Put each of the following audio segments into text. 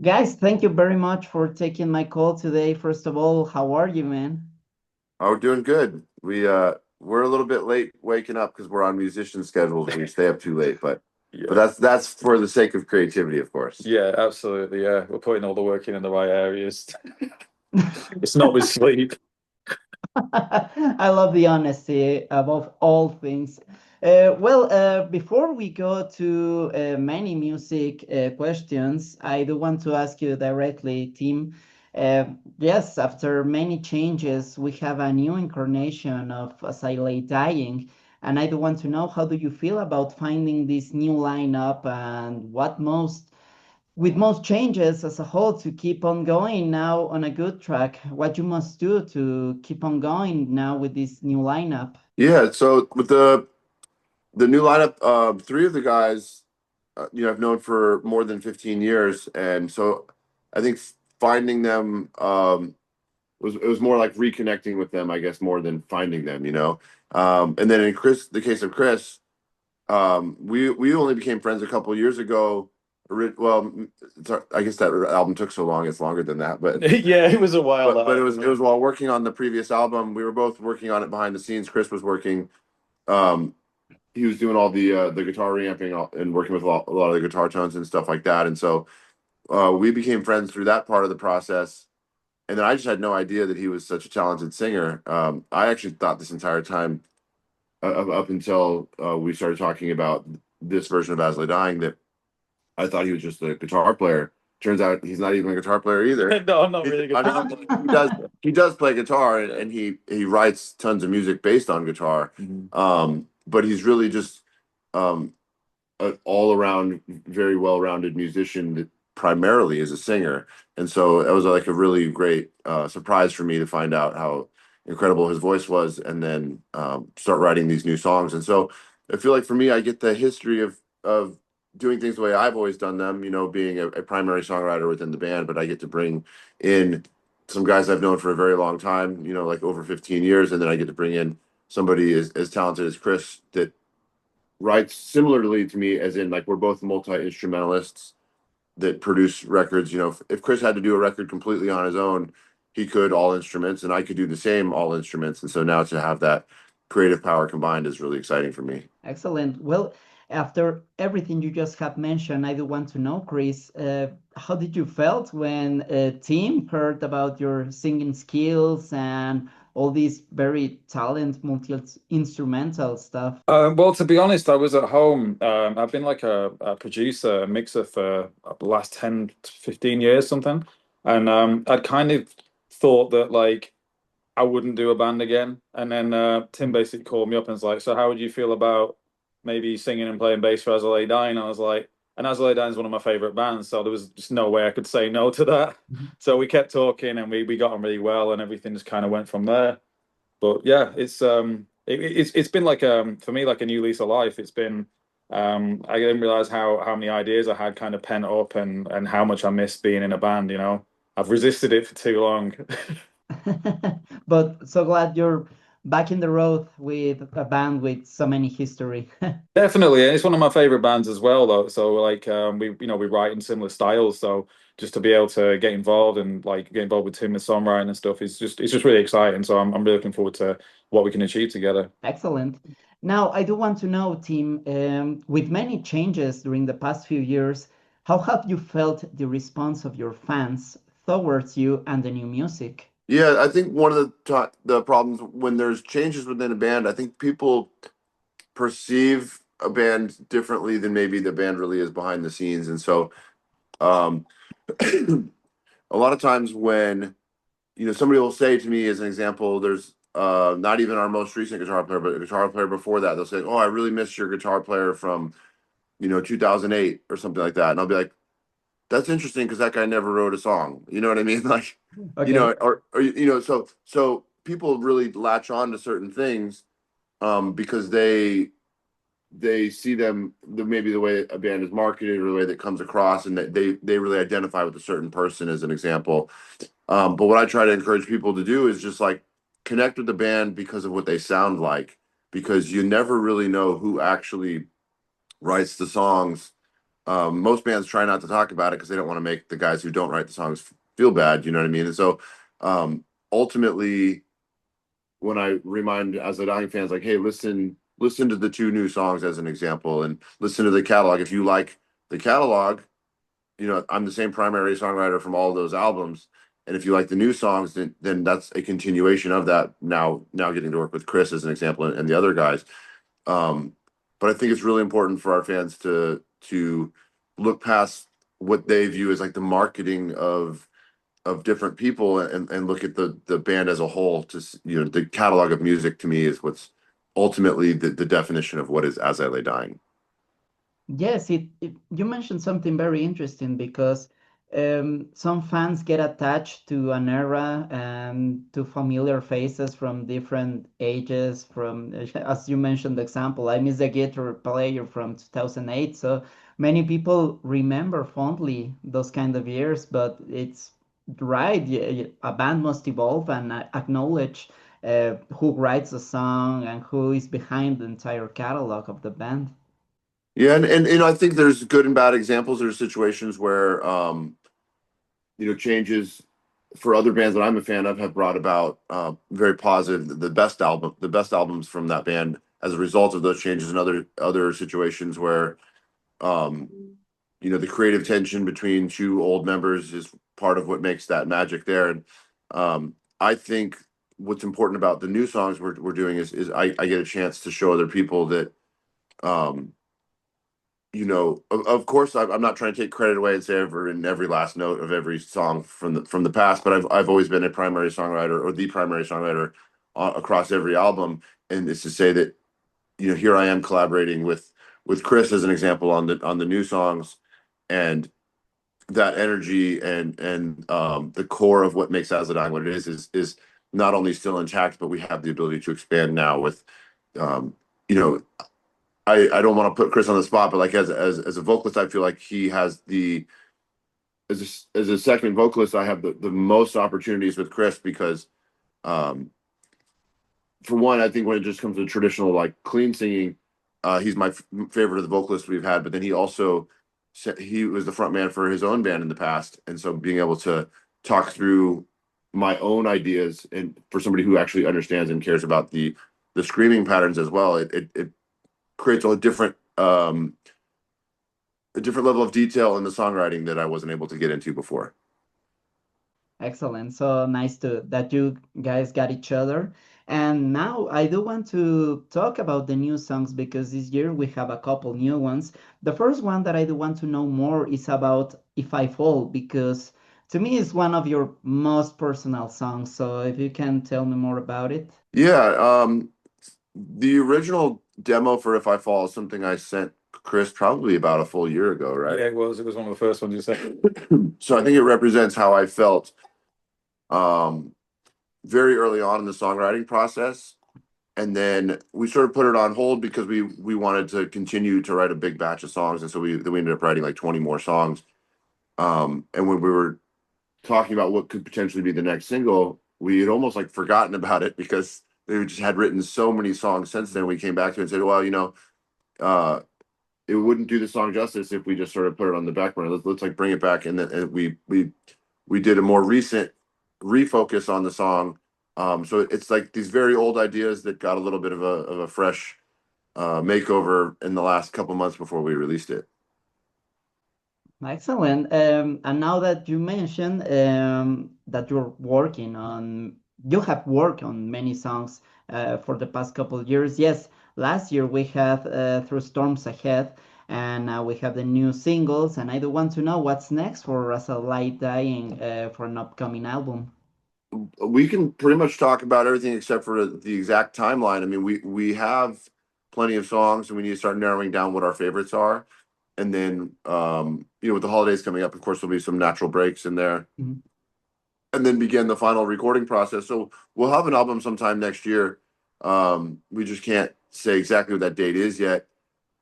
Guys, thank you very much for taking my call today. First of all, how are you, man? Oh, we're doing good. We're a little bit late waking up because we're on musician schedules. We stay up too late, but Yeah, that's for the sake of creativity, of course. yeah, absolutely. Yeah, we're putting all the work in the right areas. It's not with sleep. I love the honesty above all things. Before we go to many music questions, I do want to ask you directly, Tim. Yes, after many changes, we have a new incarnation of As I Lay Dying, and I do want to know how do you feel about finding this new lineup and what most with most changes as a whole to keep on going now on a good track, what you must do to keep on going now with this new lineup. Yeah. So with the new lineup, three of the guys, I've known for more than 15 years, and so I think finding them was it was more like reconnecting with them, I guess, more than finding them. And then in the case of Chris. We only became friends a couple of years ago. Well, I guess that album took so long; it's longer than that. But Yeah, it was a while but that but it was album. it was while working on the previous album. We were both working on it behind the scenes. Chris was working. Um, he was doing all the guitar reamping and working with a lot of the guitar tones and stuff like that. And so we became friends through that part of the process. And then I just had no idea that he was such a talented singer. I actually thought this entire time up until we started talking about this version of As I Lay Dying that I thought he was just a guitar player. Turns out he's not even a guitar player either. No, I'm not really good. I mean, he does play guitar and he writes tons of music based on guitar. Mhm. But he's really just um, an all around very well rounded musician that primarily is a singer. And so that was like a really great surprise for me to find out how incredible his voice was, and then start writing these new songs. And so I feel like for me, I get the history of doing things the way I've always done them. Being a primary songwriter within the band, but I get to bring in some guys I've known for a very long time. Like over 15 years, and then I get to bring in somebody as talented as Chris that writes similarly to me, as in like we're both multi instrumentalists that produce records. If Chris had to do a record completely on his own, he could all instruments, and I could do the same all instruments. And so now to have that creative power combined is really exciting for me. Excellent. Well, after everything you just have mentioned, I do want to know, Chris, how did you felt when Tim heard about your singing skills and all these very talent, multi-instrumental stuff? Well, to be honest, I was at home. I've been like a producer, a mixer for the last 10 to 15 years, something. And I'd kind of thought that like I wouldn't do a band again. And then Tim basically called me up and was like, "So how would you feel about maybe singing and playing bass for As I Lay Dying?" I was like, and As I Lay Dying is one of my favorite bands, so there was just no way I could say no to that. So we kept talking and we got on really well, and everything just kind of went from there. But yeah, it's been like for me like a new lease of life. It's been I didn't realize how many ideas I had kind of pent up, and how much I missed being in a band, you know. I've resisted it for too long. But so glad you're back in the road with a band with so many history. Definitely, and it's one of my favorite bands as well, though. So like, we write in similar styles. So just to be able to get involved and like get involved with Tim with songwriting and stuff is just it's just really exciting. So I'm really looking forward to what we can achieve together. Excellent. Now, I do want to know, Tim, with many changes during the past few years, how have you felt the response of your fans towards you and the new music? Yeah, I think one of the problems when there's changes within a band, I think people perceive a band differently than maybe the band really is behind the scenes. And so um, a lot of times when somebody will say to me, as an example, there's not even our most recent guitar player, but a guitar player before that, they'll say, "Oh, I really miss your guitar player from 2008 or something like that." And I'll be like, "That's interesting because that guy never wrote a song." You know what I mean? Like, Okay. so people really latch on to certain things because they see maybe the way a band is marketed or the way that comes across, and that they really identify with a certain person, as an example. But what I try to encourage people to do is just like connect with the band because of what they sound like, because you never really know who actually writes the songs Most bands try not to talk about it because they don't want to make the guys who don't write the songs feel bad. You know what I mean? And so ultimately, when I remind as a dying fans, like, hey, listen to the 2 new songs as an example, and listen to the catalog. If you like the catalog, I'm the same primary songwriter from all those albums. And if you like the new songs, then that's a continuation of that. Now getting to work with Chris as an example, and the other guys. But I think it's really important for our fans to look past what they view as like the marketing of different people, and look at the band as a whole. The catalog of music to me is what's ultimately the definition of what is As I Lay Dying. Yes, you mentioned something very interesting because some fans get attached to an era and to familiar faces from different ages. From, as you mentioned, the example, I miss the guitar player from 2008. So many people remember fondly those kind of years, but it's right. A band must evolve and acknowledge who writes a song and who is behind the entire catalog of the band. Yeah, and I think there's good and bad examples. There's situations where changes for other bands that I'm a fan of have brought about very positive, the best albums from that band as a result of those changes, and other situations where um, the creative tension between 2 old members is part of what makes that magic there. And I think what's important about the new songs we're doing is I get a chance to show other people that um, of course, I'm not trying to take credit away and say in every last note of every song from the past, but I've always been a primary songwriter, or the primary songwriter across every album. And it's to say that here I am collaborating with Chris as an example on the new songs, and that energy and the core of what makes As I Dying what it is not only still intact, but we have the ability to expand now with um, you know I don't want to put Chris on the spot, but like as a vocalist, I feel like he has as a second vocalist, I have the most opportunities with Chris because, um, for one, I think when it just comes to traditional like clean singing, he's my favorite of the vocalists we've had. But then he also he was the front man for his own band in the past, and so being able to talk through my own ideas, and for somebody who actually understands and cares about the screaming patterns as well, it creates a different level of detail in the songwriting that I wasn't able to get into before. Excellent. So nice that you guys got each other. And now I do want to talk about the new songs because this year we have a couple new ones. The first one that I do want to know more is about If I Fall, because to me it's one of your most personal songs. So if you can tell me more about it. Yeah, the original demo for If I Fall is something I sent Chris probably about a full year ago, right? Yeah, it was. It was one of the first ones you said. So I think it represents how I felt um, very early on in the songwriting process. And then we sort of put it on hold because we wanted to continue to write a big batch of songs. And so we ended up writing like 20 more songs. And when we were talking about what could potentially be the next single, we had almost like forgotten about it because they just had written so many songs since then. We came back to it and said, well, uh, it wouldn't do the song justice if we just sort of put it on the back burner. Let's like bring it back. And then we did a more recent refocus on the song. So it's like these very old ideas that got a little bit of a fresh makeover in the last couple months before we released it. Excellent. And now that you mentioned that you have worked on many songs for the past couple of years. Yes, last year we had Through Storms Ahead, and now we have the new singles. And I do want to know what's next for As a Light Dying for an upcoming album. We can pretty much talk about everything except for the exact timeline. I mean, we have plenty of songs, and we need to start narrowing down what our favorites are. And then, with the holidays coming up, of course, there'll be some natural breaks in there. Mhm. And then begin the final recording process. So we'll have an album sometime next year. We just can't say exactly what that date is yet.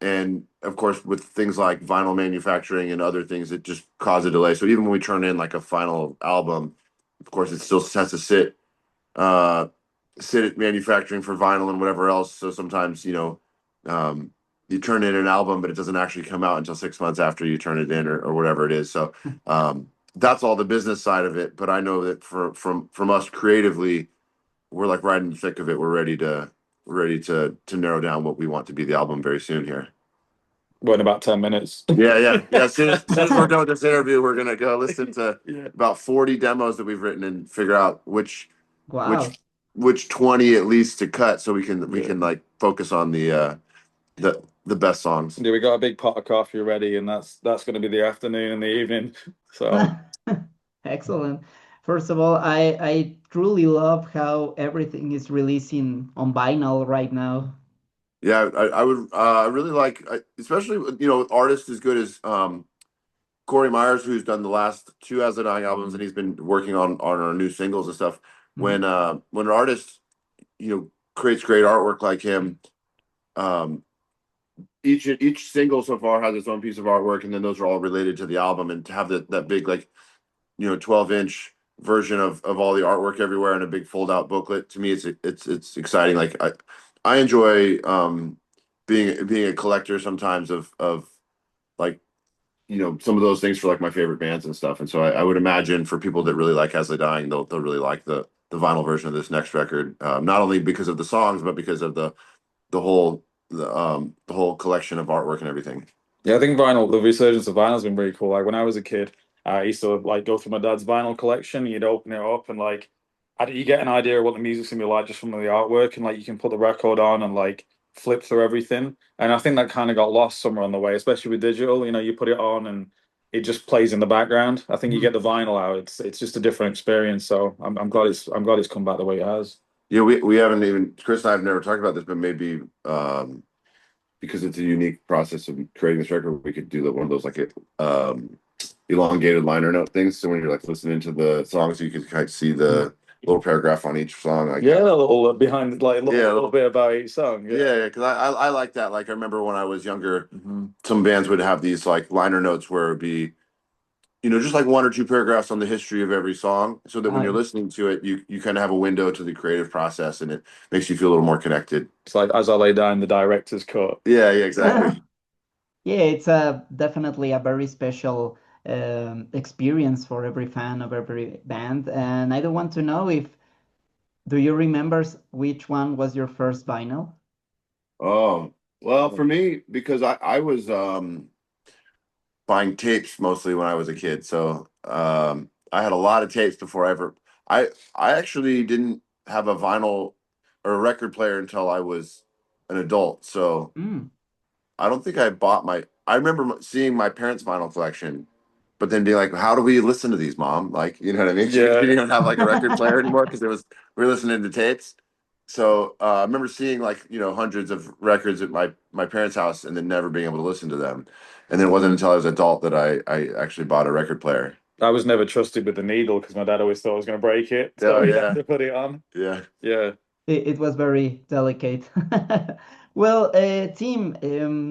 And of course, with things like vinyl manufacturing and other things, it just cause a delay. So even when we turn in like a final album, of course, it still has to sit at manufacturing for vinyl and whatever else. So sometimes, um, you turn in an album, but it doesn't actually come out until 6 months after you turn it in, or whatever it is. So that's all the business side of it. But I know that from us creatively, we're like right in the thick of it. We're ready to narrow down what we want to be the album very soon here. Well, in about 10 minutes. Yeah. As soon as we're done with this interview, we're gonna go listen to about 40 demos that we've written and figure out which 20 at least to cut, so we can like focus on the best songs. Yeah, we got a big pot of coffee ready, and that's going to be the afternoon and the evening. So excellent. First of all, I truly love how everything is releasing on vinyl right now. Yeah, I would really like, especially with artists as good as Corey Myers, who's done the last 2 As I Dying albums, and he's been working on our new singles and stuff. When an artist creates great artwork like him, each single so far has its own piece of artwork, and then those are all related to the album. And to have that big 12-inch version of all the artwork everywhere in a big fold out booklet, to me it's exciting. Like I enjoy being a collector sometimes of like some of those things for like my favorite bands and stuff. And so I would imagine for people that really like As They Dying, they'll really like the vinyl version of this next record, not only because of the songs, but because of the whole collection of artwork and everything. Yeah, I think the resurgence of vinyl has been really cool. Like when I was a kid, I used to like go through my dad's vinyl collection. You'd open it up and like you get an idea of what the music's gonna be like just from the artwork, and like you can put the record on and like flip through everything. And I think that kind of got lost somewhere on the way, especially with digital. You put it on and it just plays in the background. I think you get the vinyl out, it's just a different experience. So I'm glad it's come back the way it has. Yeah, we haven't even, Chris and I have never talked about this, but maybe because it's a unique process of creating this record, we could do one of those like elongated liner note things. So when you're like listening to the songs, you can kind of see the little paragraph on each song. Like, a little behind, like a little bit about each song. Yeah, because I like that. Like I remember when I was younger, some bands would have these like liner notes where it'd be, just like 1 or 2 paragraphs on the history of every song, so that when you're listening to it, you kind of have a window to the creative process, and it makes you feel a little more connected. It's like As I Lay Down, the director's cut. Yeah, exactly. Yeah, it's definitely a very special experience for every fan of every band. And I do want to know do you remember which one was your first vinyl? Oh, well, for me, because I was buying tapes mostly when I was a kid. So I had a lot of tapes before I actually didn't have a vinyl or a record player until I was an adult. So I don't think I remember seeing my parents' vinyl collection, but then being like, how do we listen to these, Mom? Like, you know what I mean? Yeah. You didn't have like a record player anymore because we were listening to tapes. So I remember seeing like, hundreds of records at my parents' house and then never being able to listen to them. And then it wasn't until I was an adult that I actually bought a record player. I was never trusted with the needle because my dad always thought I was going to break it. So you had to put it on. Yeah. Yeah. It was very delicate. Well, Tim,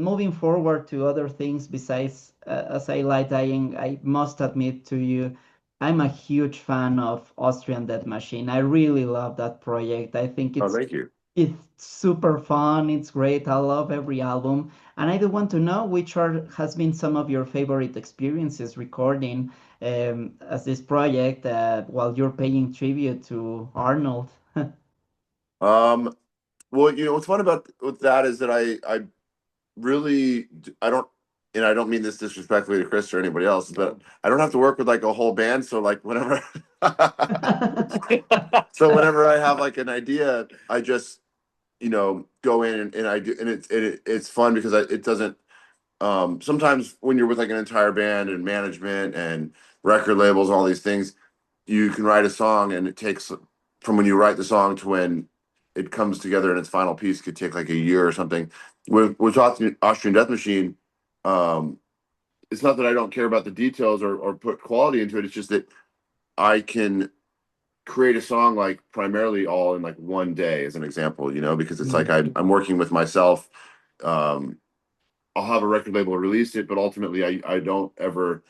moving forward to other things besides As I Lie Dying, I must admit to you, I'm a huge fan of Austrian Death Machine. I really love that project. I think Thank you. It's super fun. It's great. I love every album. And I do want to know which has been some of your favorite experiences recording as this project while you're paying tribute to Arnold. Well, what's fun with that is that I really, I don't mean this disrespectfully to Chris or anybody else, but I don't have to work with like a whole band. So like whenever I have like an idea, I just go in and I do, and it's fun because it doesn't sometimes when you're with like an entire band and management and record labels and all these things, you can write a song and it takes from when you write the song to when it comes together in its final piece could take like a year or something. With Austrian Death Machine, it's not that I don't care about the details or put quality into it. It's just that I can create a song like primarily all in like one day, as an example, because it's like I'm working with myself. I'll have a record label release it, but ultimately I don't ever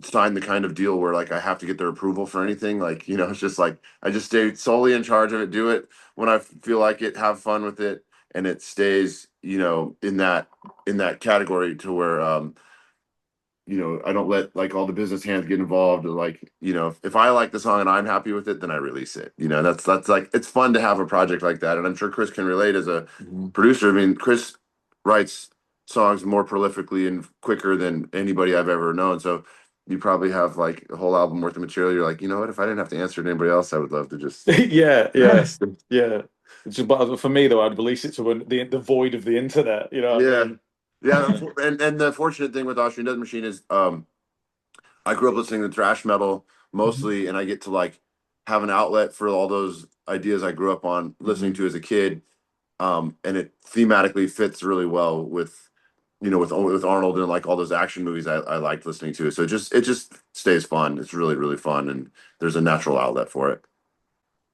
sign the kind of deal where like I have to get their approval for anything. Like, it's just like I just stay solely in charge of it, do it when I feel like it, have fun with it, and it stays you know, in that category to where you know, I don't let like all the business hands get involved. Like, you know, if I like the song and I'm happy with it, then I release it. You know, that's like, it's fun to have a project like that. And I'm sure Chris can relate as a producer. I mean, Chris writes songs more prolifically and quicker than anybody I've ever known. So you probably have like a whole album worth of material. You're like, you know what, if I didn't have to answer to anybody else, I would love to just yeah. Yeah. But for me though, I'd release it to the void of the internet, you know what I mean? Yeah. And the fortunate thing with Austrian Death Machine is I grew up listening to thrash metal mostly, and I get to like have an outlet for all those ideas I grew up on listening to as a kid. And it thematically fits really well with, you know, with Arnold and like all those action movies I liked listening to. So it just stays fun. It's really, really fun, and there's a natural outlet for it.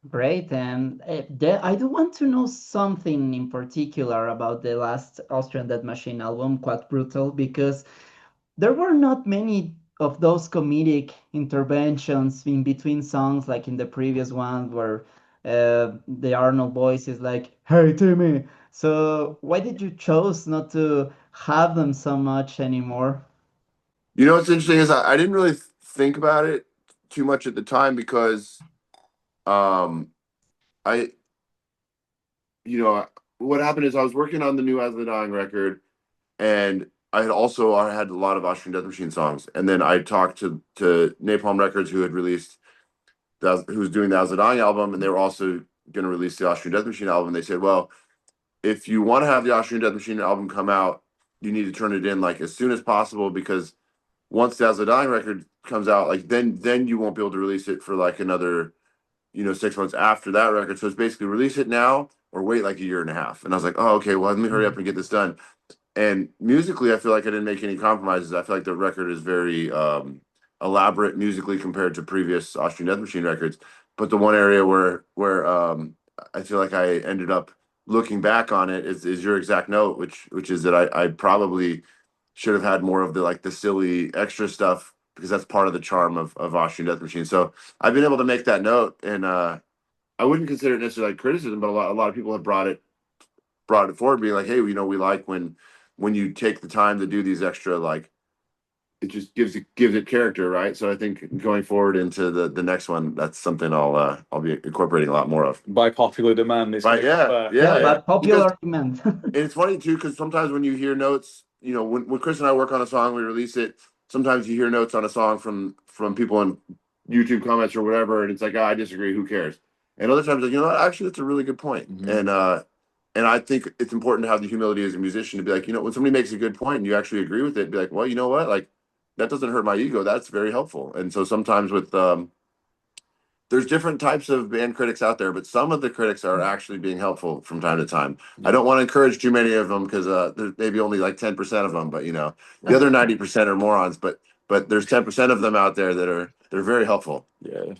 Great. And I do want to know something in particular about the last Austrian Dead Machine album, Quite Brutal, because there were not many of those comedic interventions in between songs, like in the previous one, where the Arnold voice is like, "Hey, Timmy." So why did you chose not to have them so much anymore? You know what's interesting is I didn't really think about it too much at the time because I, you know, what happened is I was working on the new As the Dying record, and I had a lot of Austrian Death Machine songs, and then I talked to Napalm Records, who had released who was doing the As the Dying album, and they were also going to release the Austrian Death Machine album. They said, well, if you want to have the Austrian Death Machine album come out, you need to turn it in like as soon as possible, because once the As the Dying record comes out, like then you won't be able to release it for like another, you know, 6 months after that record. So it's basically release it now or wait like a year and a half. And I was like, oh, okay, well, let me hurry up and get this done. And musically, I feel like I didn't make any compromises. I feel like the record is very elaborate musically compared to previous Austrian Death Machine records. But the one area where I feel like I ended up looking back on it is your exact note, which is that I probably should have had more of the like the silly extra stuff, because that's part of the charm of Austrian Death Machine. So I've been able to make that note, and I wouldn't consider it necessarily like criticism, but a lot of people have brought it forward, being like, hey, you know, we like when you take the time to do these extra, like it just gives it character, right? So I think going forward into the next one, that's something I'll be incorporating a lot more of. By popular demand, it's Right? Yeah. But popular Because, demand. and it's funny too, because sometimes when you hear notes, you know, when Chris and I work on a song, we release it. Sometimes you hear notes on a song from people in YouTube comments or whatever, and it's like, oh, I disagree. Who cares? And other times, like, you know what? Actually, that's a really good point. And I think it's important to have the humility as a musician to be like, you know, when somebody makes a good point and you actually agree with it, be like, well, you know what? Like, that doesn't hurt my ego. That's very helpful. And so sometimes with there's different types of band critics out there, but some of the critics are actually being helpful from time to time. I don't want to encourage too many of them, because there's maybe only like 10% of them, but you know, the other 90% are morons. But there's 10% of them out there that they're very helpful. Yeah,